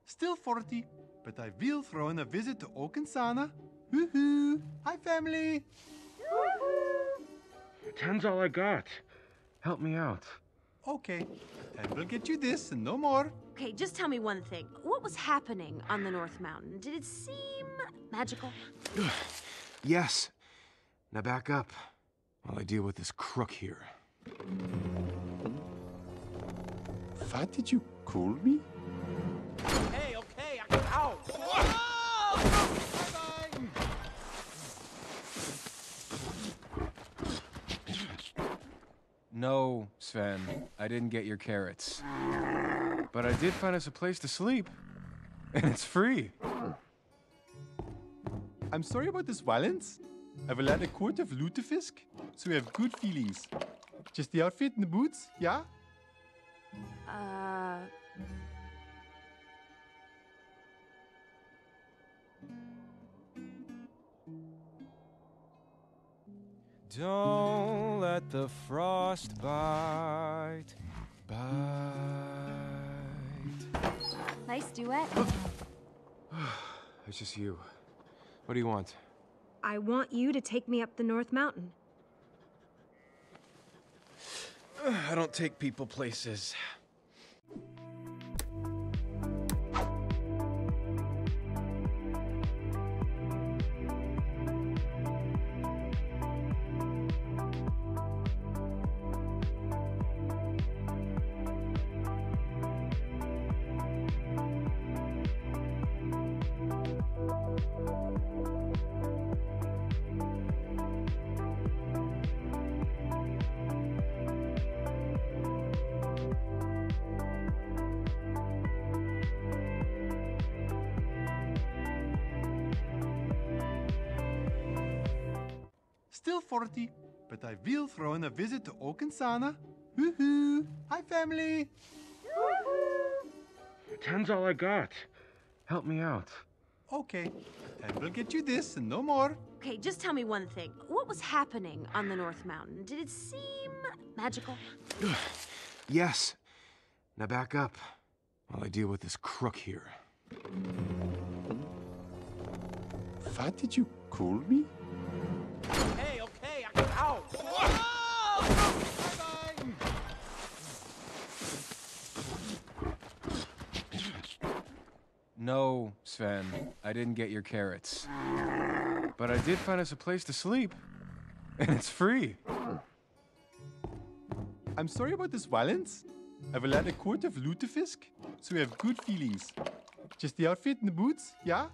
Still 40, but I will throw in a visit to Okensana. Woohoo! Hi, family! Woohoo! 10's all I got. Help me out. Okay, 10 will get you this and no more. Okay, just tell me one thing. What was happening on the North Mountain? Did it seem magical? Yes. Now back up while I deal with this crook here. What did you call me? Hey, okay, I can out. No, Sven, I didn't get your carrots. But I did find us a place to sleep. And it's free. I'm sorry about this violence. I will add a quart of lutefisk, so we have good feelings. Just the outfit and the boots, yeah? Don't let the frost bite. Nice duet. It's just you. What do you want? I want you to take me up the North Mountain. I don't take people places. Still 40, but I will throw in a visit to Okensana. Woohoo! Hi, family! Woohoo! 10's all I got. Help me out. Okay, 10 will get you this and no more. Okay, just tell me one thing. What was happening on the North Mountain? Did it seem magical? Yes. Now back up while I deal with this crook here. What did you call me? Hey, okay, I can out. No, Sven, I didn't get your carrots. But I did find us a place to sleep. And it's free. I'm sorry about this violence. I will add a quart of lutefisk, so we have good feelings. Just the outfit and the boots, yeah?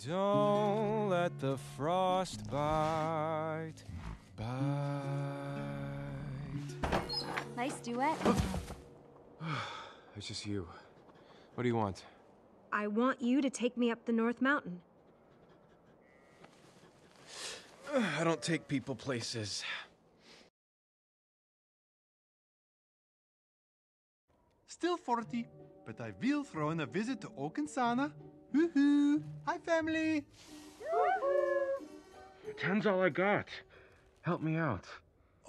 Don't let the frost bite. Nice duet. It's just you. What do you want? I want you to take me up the North Mountain. I don't take people places. Still 40, but I will throw in a visit to Okensana. Woohoo! Hi, family! Woohoo! 10's all I got. Help me out.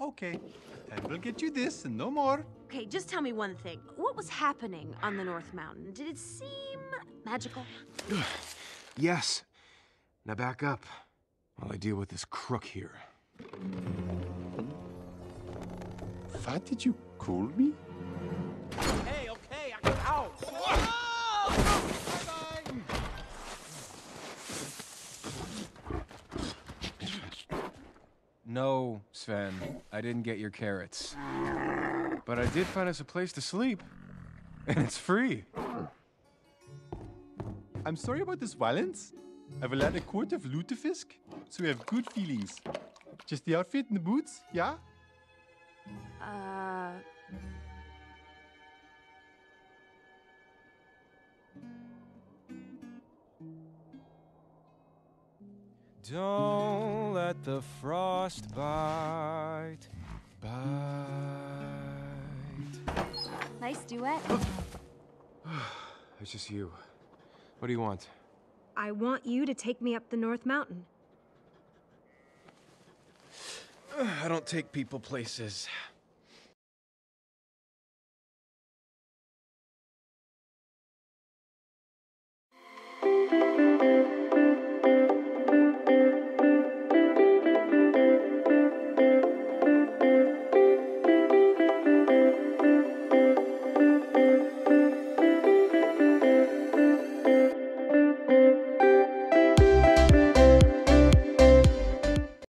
Okay, 10 will get you this and no more. Okay, just tell me one thing. What was happening on the North Mountain? Did it seem magical? Yes. Now back up while I deal with this crook here. What did you call me? Hey, okay, I can out. No, Sven, I didn't get your carrots. But I did find us a place to sleep. And it's free. I'm sorry about this violence. I will add a quart of lutefisk, so we have good feelings. Just the outfit and the boots, yeah? Don't let the frost bite. Nice duet. It's just you. What do you want? I want you to take me up the North Mountain. I don't take people places.